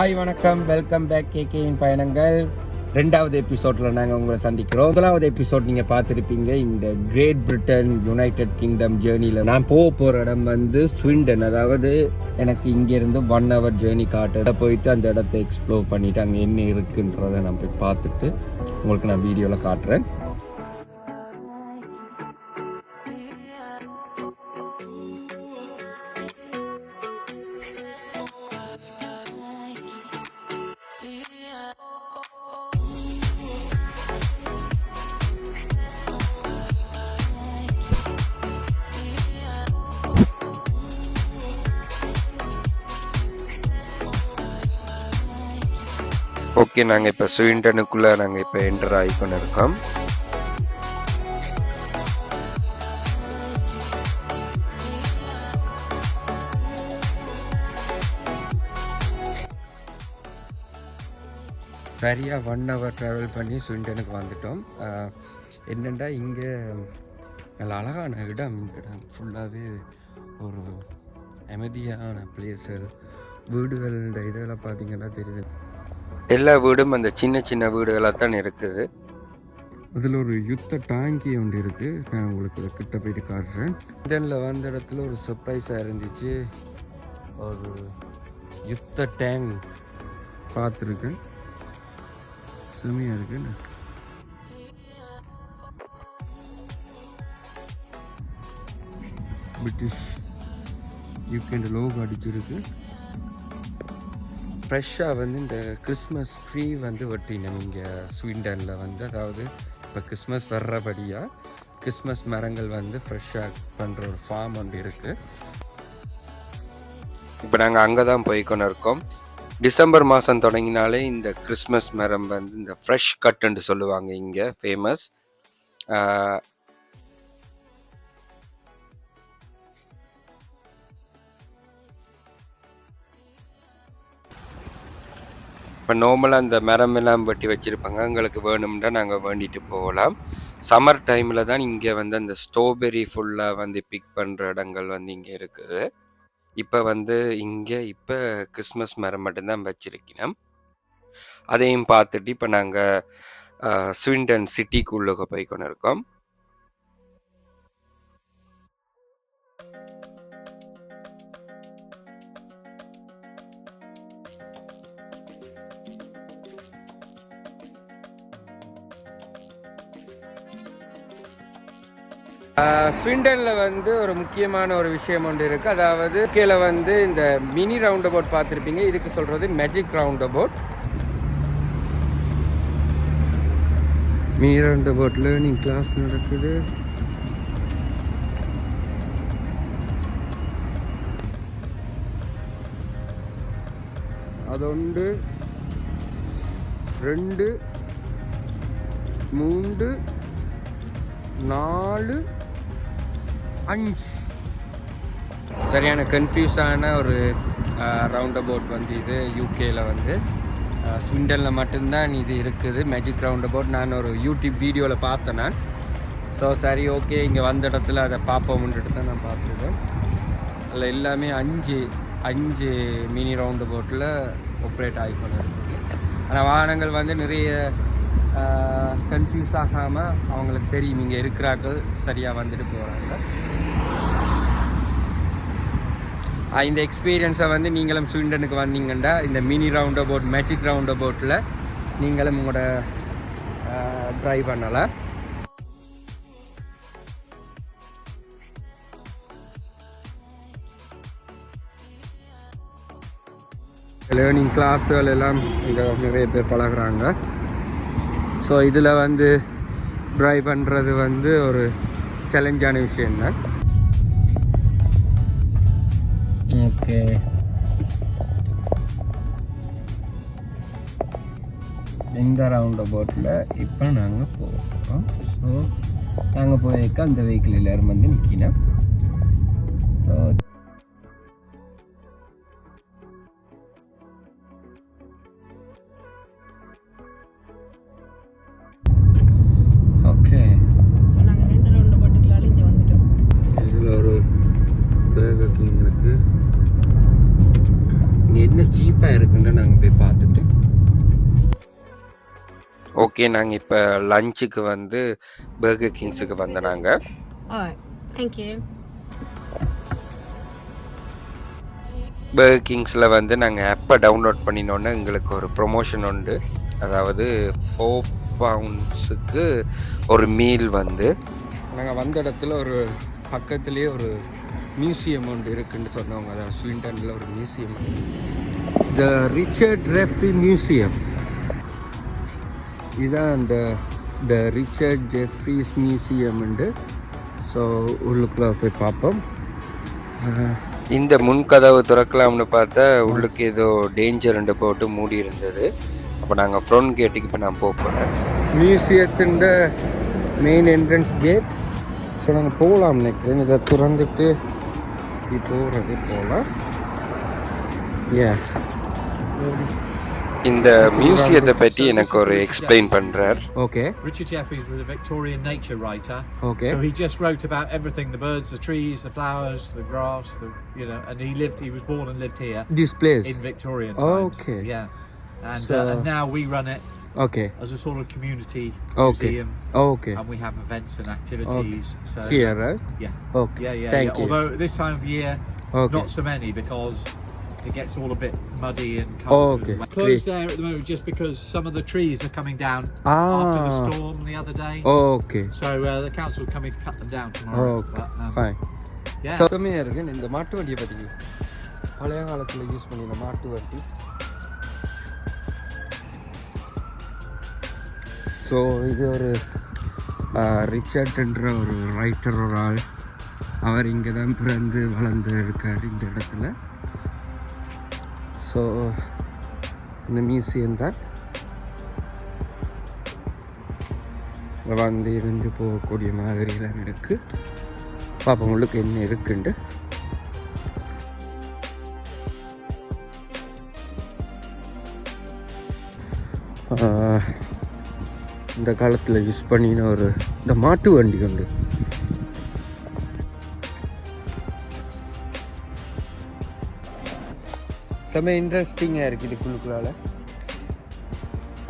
Hi வணக்கம், welcome back கேகேயின் பயணங்கள். 2வது எபிசோடில் நாங்கள் உங்களை சந்திக்கிறோம். 1வது எபிசோட் நீங்கள் பார்த்துருப்பீங்க. இந்த கிரேட் பிரிட்டன் யுனைடெட் கிங்டம் ஜேர்னியில் நான் போகிற இடம் வந்து ஸ்வீடன். அதாவது எனக்கு இங்கேருந்து 1 hour ஜேர்னி காட்ட போயிட்டு அந்த இடத்த எக்ஸ்ப்ளோர் பண்ணிவிட்டு அங்கே என்ன இருக்குன்றதை நான் போய் பார்த்துட்டு உங்களுக்கு நான் வீடியோவில் காட்டுறேன். ஓகே, நாங்கள் இப்போ ஸ்வீடனுக்குள்ளே இப்போ என்டர் ஆகிக்கொண்டு இருக்கோம். சரியாக 1 hour ட்ராவல் பண்ணி ஸ்வீடனுக்கு வந்துட்டோம். என்னென்னா இங்கே நல்ல அழகான இடம். இந்த இடம் ஃபுல்லாகவே ஒரு அமைதியான பிளேஸு. வீடுகள் இதெல்லாம் பார்த்தீங்கன்னா தெரியுது, எல்லா வீடும் அந்த சின்ன சின்ன வீடுகளாக தான் இருக்குது. அதில் ஒரு யுத்த டேங்கி ஒன்று இருக்குது. நான் உங்களுக்கு கிட்ட போயிட்டு காட்டுறேன். ஸ்வீடனில் வந்த இடத்துல ஒரு சர்ப்ரைஸாக இருந்துச்சு. ஒரு யுத்த டேங்க் பார்த்துருக்கேன், செம்மையாக இருக்கு. பிரிட்டிஷ் யூகேண்ட லோகோ அடிச்சிருக்கு. ஃப்ரெஷ்ஷாக வந்து இந்த கிறிஸ்மஸ் ட்ரீ வந்து வெட்டினோம் இங்கே ஸ்வீடனில் வந்து. அதாவது இப்போ கிறிஸ்மஸ் வர்றபடியாக கிறிஸ்மஸ் மரங்கள் வந்து ஃப்ரெஷ்ஷாக பண்ணுற ஒரு ஃபார்ம் ஒன்று இருக்குது. இப்போ நாங்கள் அங்கே தான் போய்க்கொண்டு இருக்கோம். டிசம்பர் மாதம் தொடங்கினாலே இந்த கிறிஸ்மஸ் மரம் வந்து இந்த ஃப்ரெஷ் கட்டுன்னு சொல்லுவாங்க இங்கே ஃபேமஸ். இப்போ நார்மலாக அந்த மரமெல்லாம் வெட்டி வச்சுருப்பாங்க. எங்களுக்கு வேணும்னா நாங்கள் வேண்டிட்டு போகலாம். சம்மர் டைமில் தான் இங்கே வந்து அந்த ஸ்ட்ராபெரி ஃபுல்லாக வந்து பிக் பண்ணுற இடங்கள் வந்து இங்கே இருக்குது. இப்போ வந்து இங்கே இப்போ கிறிஸ்மஸ் மரம் மட்டும்தான் வச்சுருக்கணும். அதையும் பார்த்துட்டு இப்போ நாங்கள் ஸ்வீடன் சிட்டிக்குள்ளே போய் கொண்டு இருக்கோம். ஸ்வீடனில் வந்து ஒரு முக்கியமான ஒரு விஷயம் ஒன்று இருக்குது. அதாவது கீழே வந்து இந்த மினி ரவுண்ட் அபவுட் பார்த்துருப்பீங்க. இதுக்கு சொல்கிறது magic roundabout. Mini round about learning class நடக்குது. அது 1 2 3 4 5 சரியான கன்ஃபியூஸான ஒரு ரவுண்ட் அபவுட் வந்து இது யூகேயில் வந்து. ஸ்வீடனில் மட்டும்தான் இது இருக்குது, மேஜிக் ரவுண்ட் அபவுட். நான் ஒரு யூடியூப் வீடியோவில் பார்த்தேன் நான். ஸோ சரி, ஓகே, இங்கே வந்த இடத்துல அதை பார்ப்போம்ன்ட்டு தான் நான் பார்த்துருக்கேன். அதில் எல்லாமே 5 மினி ரவுண்ட் அபவுட்டில் ஆப்ரேட் ஆகிக்கொண்டு இருக்குது. ஆனால் வாகனங்கள் வந்து நிறைய கன்ஃபியூஸ் ஆகாமல் அவங்களுக்கு தெரியும் இங்கே இருக்கிறார்கள் சரியாக வந்துட்டு போகிறாங்க. இந்த எக்ஸ்பீரியன்ஸை வந்து நீங்களும் ஸ்வீடனுக்கு வந்தீங்கன்னா இந்த mini round about magic round அபவுட்டில் நீங்களும் உங்களோட ட்ரைவ் பண்ணலாம். லேர்னிங் கிளாஸுகள் எல்லாம் இங்கே நிறைய பேர் பழகுறாங்க. ஸோ இதில் வந்து ட்ரைவ் பண்ணுறது வந்து ஒரு சேலஞ்சான விஷயம்தான். ஓகே, இந்த ரவுண்ட் அபவுட்டில் இப்போ நாங்கள் போகிறோம். ஸோ நாங்கள் போயிருக்க அந்த வெஹிக்கிள் எல்லோரும் வந்து நிற்கினோம். ஸோ என்ன சீப்பாக இருக்குன்னு நாங்கள் போய் பார்த்துட்டு ஓகே. நாங்கள் இப்போ லஞ்சுக்கு வந்து பர்கர் கிங்ஸுக்கு வந்த நாங்கள். பர்கர் கிங்ஸில் வந்து நாங்கள் ஆப்பை டவுன்லோட் பண்ணினோன்னே எங்களுக்கு ஒரு ப்ரொமோஷன் உண்டு. அதாவது £4 ஒரு மீல் வந்து நாங்கள் வந்த இடத்துல ஒரு பக்கத்துலேயே ஒரு மியூசியம் ஒன்று இருக்குன்னு சொன்னவங்க. அதாவது ஸ்வீண்டனில் ஒரு மியூசியம், த ரிச்சர்ட் ஜெஃப்ரி மியூசியம். இதுதான் அந்த த ரிச்சர்ட் ஜெஃப்ரிஸ் மியூசியம் உண்டு. ஸோ உள்ளுக்குள்ளே போய் பார்ப்போம். இந்த முன்கதவு திறக்கலாம்னு பார்த்தா உள்ளுக்கு ஏதோ டேஞ்சர்ண்டு போட்டு மூடி இருந்தது. அப்போ நாங்கள் ஃப்ரண்ட் கேட்டுக்கு இப்போ நான் போகிறேன். மியூசியத்தின் மெயின் என்ட்ரன்ஸ் கேட். ஸோ நாங்கள் போகலாம் நினைக்கிறேன். இதை திறந்துட்டு போகிறது போகலாம். இந்த மியூசியத்தை பற்றி எனக்கு ஒரு எக்ஸ்பிளைன் பண்றார். Okay. Richard Jefferies was a Victorian nature writer. Okay. So he just wrote about everything: the birds, the trees, the flowers, the grass, and he was born and lived here. This place in Victorian times. Okay. Yeah. And now we run it. Okay. As a sort of community museum. Okay. And we have events and activities. Okay. So here, right? Yeah. Okay. Yeah. Thank you. Although this time of year, not so many because it gets all a bit muddy and cold. Okay. Closed there at the moment just because some of the trees are coming down after the storm the other day. Okay. So the council will come and cut them down tomorrow. Okay. But, fine. Yeah. So me irukku இந்த மாட்டு வண்டியை பத்தி பழைய காலத்துல use பண்ணின மாட்டு வண்டி. So இது ஒரு ரிச்சர்ட்ன்ற ஒரு ரைட்டர் ஒரு ஆள். அவர் இங்கே தான் பிறந்து வளர்ந்து இருக்கார் இந்த இடத்துல. ஸோ இந்த மியூசியம் தான் வந்து இருந்து போகக்கூடிய மாதிரிலாம் இருக்குது. பார்ப்போம் உங்களுக்கு என்ன இருக்குண்டு. இந்த காலத்தில் யூஸ் பண்ணின ஒரு இந்த மாட்டு வண்டி உண்டு. செம்ம இன்ட்ரெஸ்டிங்காக இருக்குது இதுக்குள்ளுக்குள்ளால்.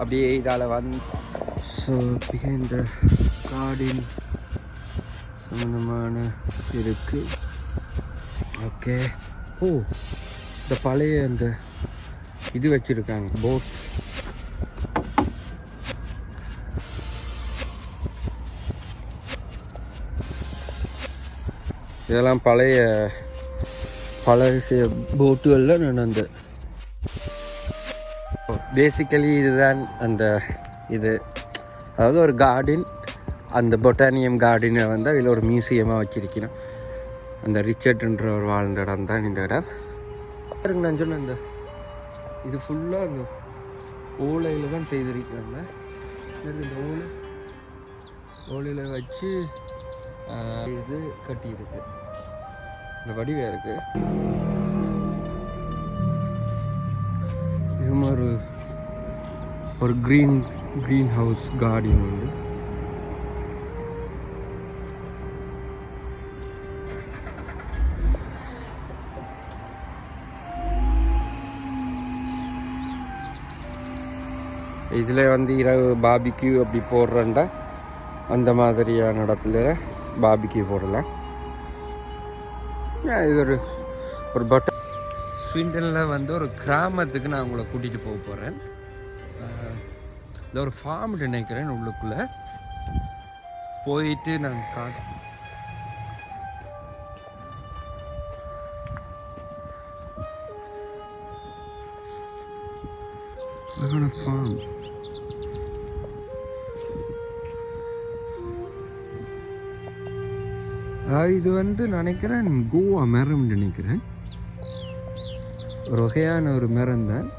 அப்படியே இதால் வந்து ஸோ இந்த கார்டன் சம்மந்தமான இருக்குது. ஓகே. ஓ, இந்த பழைய அந்த இது வச்சுருக்காங்க, போட். இதெல்லாம் பழைய போட்டுகளில் நான் அந்த பேசிக்கலி இதுதான் அந்த இது, அதாவது ஒரு கார்டன். அந்த பொட்டானியம் கார்டனை வந்து அதில் ஒரு மியூசியமாக வச்சுருக்கணும். அந்த ரிச்சர்ட்ன்ற ஒரு வாழ்ந்த இடம் தான் இந்த இடம். நான் சொன்ன இந்த இது ஃபுல்லாக அந்த ஓலையில் தான் செய்திருக்காங்க. இந்த ஓலையில் வச்சு இது கட்டியிருக்கு. இந்த வடிவாக இருக்குது. இதுவும் ஒரு க்ரீன் ஹவுஸ் கார்டன் உண்டு. இதில் வந்து இரவு பாபிக்யூ அப்படி போடுறேன்டா அந்த மாதிரியான இடத்துல பாபிக்யூ போடலாம். இது ஒரு பட்டன். ஸ்வீடனில் வந்து ஒரு கிராமத்துக்கு நான் உங்களை கூட்டிகிட்டு போக போகிறேன். இல்லை ஒரு ஃபார்ம் நினைக்கிறேன். உள்ளுக்குள்ளே போயிட்டு நான் ஃபார்ம். இது வந்து நினைக்கிறேன் கோவா மரம் நினைக்கிறேன். ஒரு வகையான ஒரு மரம் தான்.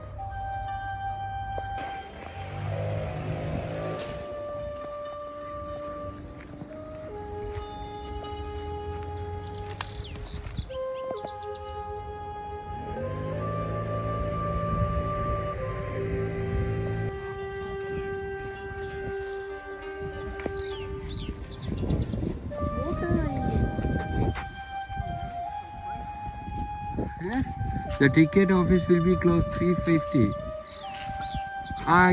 The ticket office will be closed 3:50.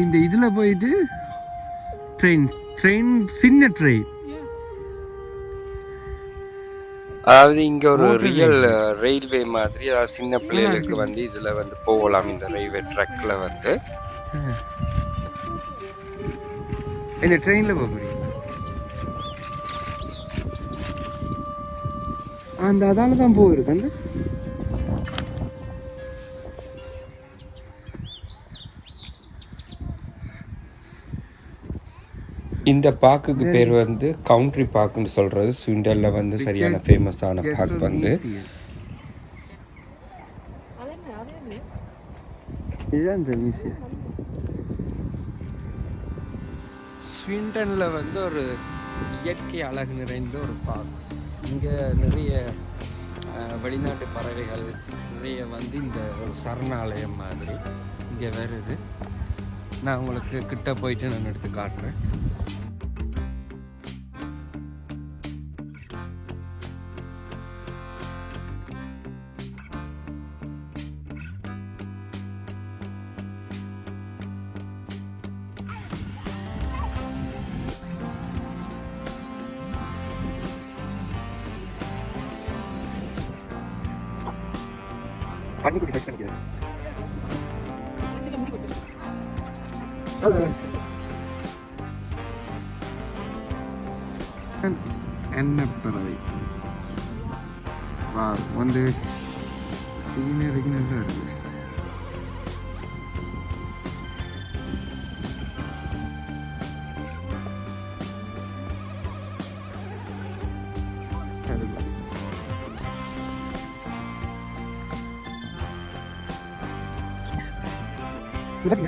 இந்த இதில் போயிட்டு ட்ரெயின் சின்ன ட்ரெயின். அதாவது இங்கே ஒரு ரியல் ரயில்வே மாதிரி, அதாவது சின்ன பிள்ளைகளுக்கு வந்து இதில் வந்து போகலாம். இந்த ரயில்வே ட்ராக்ல வந்து என்ன ட்ரெயினில் போக முடியும். அந்த அதால தான் போயிருக்கு. அந்த இந்த பார்க்குக்கு பேர் வந்து கவுண்ட்ரி பார்க்குன்னு சொல்கிறது. ஸ்விண்டனில் வந்து சரியான ஃபேமஸான பார்க் வந்து இதுதான் இந்த மியூசியம். ஸ்விண்டனில் வந்து ஒரு இயற்கை அழகு நிறைந்த ஒரு பார்க். இங்கே நிறைய வெளிநாட்டு பறவைகள் நிறைய வந்து இந்த ஒரு சரணாலயம் மாதிரி இங்கே வருது. நான் உங்களுக்கு கிட்ட போயிட்டு நான் எடுத்து காட்டுறேன். பண்ணிக்குட்டி சர்ச் பண்ணிக்கிறேன். என்ன பறவை வந்து சீனரிக்கு நல்லா இருக்கு.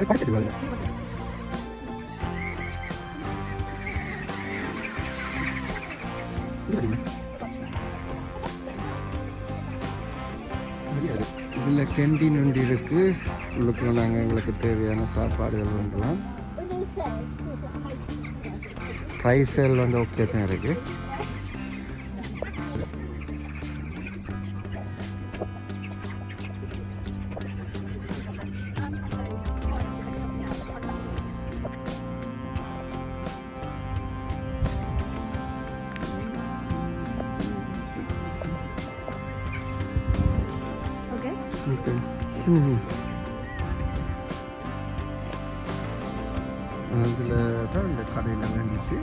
படிச்சது இதில் கேண்டீன் ஒன்று இருக்குது. உள்ளுக்குள்ள நாங்கள் எங்களுக்கு தேவையான சாப்பாடுகள் வாங்கலாம். ப்ரைஸல் வந்து ஓகே தான் இருக்குது. அதில் தான் இந்த கடையில் வேண்டிட்டு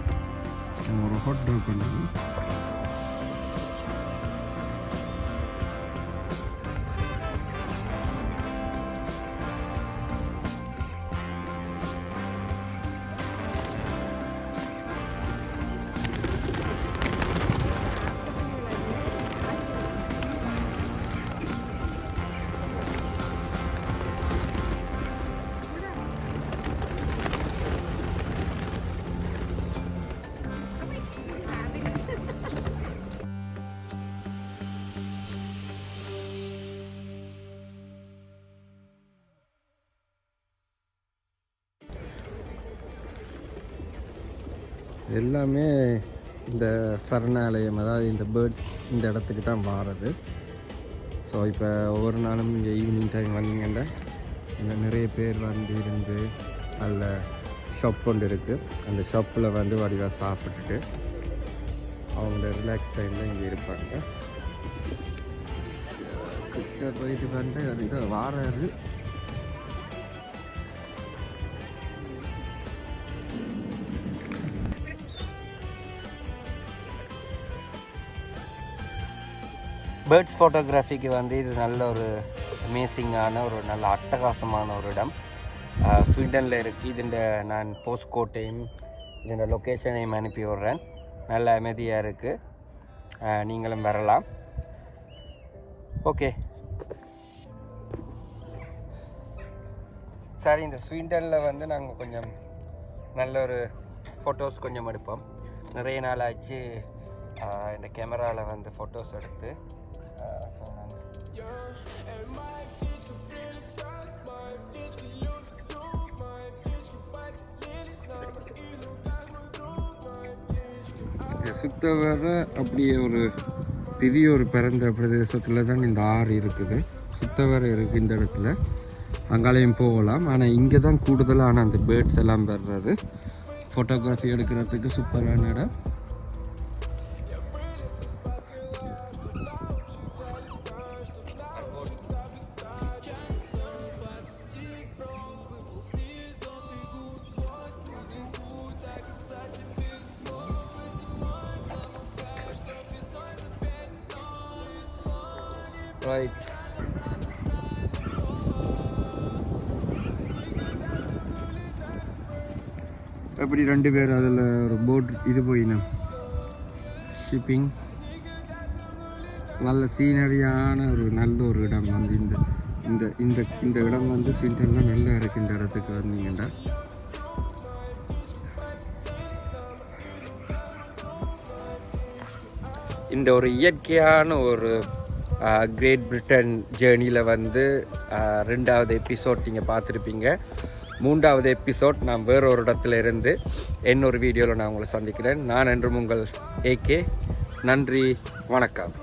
ஒரு ஹாட் டாக் பண்ணணும். எல்லாமே இந்த சரணாலயம், அதாவது இந்த பேர்ட்ஸ் இந்த இடத்துக்கு தான் வாரது. ஸோ இப்போ ஒவ்வொரு நாளும் இங்கே ஈவினிங் டைம் வந்தீங்கன்னா இங்கே நிறைய பேர் வந்து இருந்து அதில் ஷாப் கொண்டு இருக்குது. அந்த ஷாப்பில் வந்து வடிவாக சாப்பிட்டுட்டு அவங்களோட ரிலாக்ஸ் டைமில் இங்கே இருப்பாங்க. கிட்ட போயிட்டு வந்து இதை வாராது. பேர்ட்ஸ் ஃபோட்டோகிராஃபிக்கு வந்து இது நல்ல ஒரு அமேசிங்கான ஒரு நல்ல அட்டகாசமான ஒரு இடம். ஸ்வீடனில் இருக்குது. இதுண்ட நான் போஸ்ட் கோட்டையும் இதோட லொக்கேஷனையும் அனுப்பி விட்றேன். நல்ல அமைதியாக இருக்குது. நீங்களும் வரலாம். ஓகே, சரி. இந்த ஸ்வீடனில் வந்து நாங்கள் கொஞ்சம் நல்ல ஒரு ஃபோட்டோஸ் கொஞ்சம் எடுப்போம். நிறைய நாள் ஆச்சு இந்த கேமராவில் வந்து ஃபோட்டோஸ் எடுத்து. சுத்த வர அப்படியே ஒரு பெரிய ஒரு பரந்த பிரதேசத்தில் தான் இந்த ஆறு இருக்குது. சுத்த வர இருக்குது இந்த இடத்துல. அங்காலையும் போகலாம். ஆனால் இங்கே தான் கூடுதலான அந்த பேர்ட்ஸ் எல்லாம் வர்றது. ஃபோட்டோகிராஃபி எடுக்கிறதுக்கு சூப்பரான இடம். Right. அப்படி 2 பேர் அதில் ஒரு போட் இது போயினோம் ஷிப்பிங். நல்ல சீனரியான ஒரு நல்ல ஒரு இடம் வந்து இந்த இந்த இந்த இந்த இடம் வந்து சிண்டெல்லாம் நல்லா இருக்குது. இந்த இடத்துக்கு வந்தீங்கன்னா இந்த ஒரு இயற்கையான ஒரு கிரேட் பிரிட்டன் ஜேர்னியில் வந்து 2வது எபிசோட் நீங்கள் பார்த்துருப்பீங்க. 3வது எபிசோட் நான் வேறொரு இடத்துல இருந்து இன்னொரு வீடியோவில் நான் உங்களை சந்திக்கிறேன். நான் என்றும் உங்கள் AK. நன்றி, வணக்கம்.